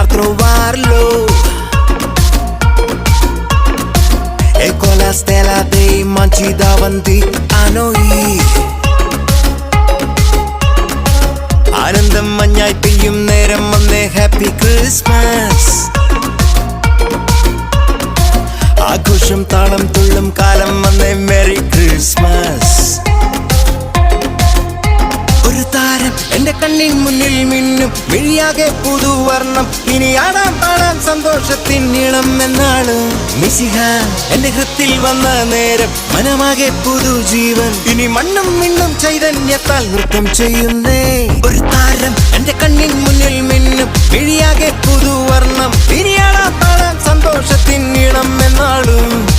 pensar trovarlo. E con la stella dei manci davanti a noi. ആനന്ദം മഞ്ഞായി പെയ്യും നേരം വന്നേ ഹാപ്പി ക്രിസ്മസ്. ആഘോഷം താളം തുള്ളും കാലം വന്നേ മെറി ക്രിസ്മസ്. ഒരു താരം എന്റെ കണ്ണിൻ മുന്നിൽ മിന്നും, മിഴിയാകെ പുതുവർണ്ണം. ഇനി ആടാം പാടാം സന്തോഷത്തിൻ നീളം എന്നാണ്. മിശിഹ എന്റെ ഹൃത്തിൽ വന്ന നേരം മനമാകെ പുതുജീവൻ. ഇനി മണ്ണും മിണ്ണും ചൈതന്യത്താൽ നൃത്തം ചെയ്യുന്നേ. ഒരു താരം എന്റെ കണ്ണിൻ മുന്നിൽ മിന്നും, മിഴിയാകെ പുതുവർണ്ണം. ഇനി ആടാം പാടാം സന്തോഷത്തിൻ നീളം എന്നാളും.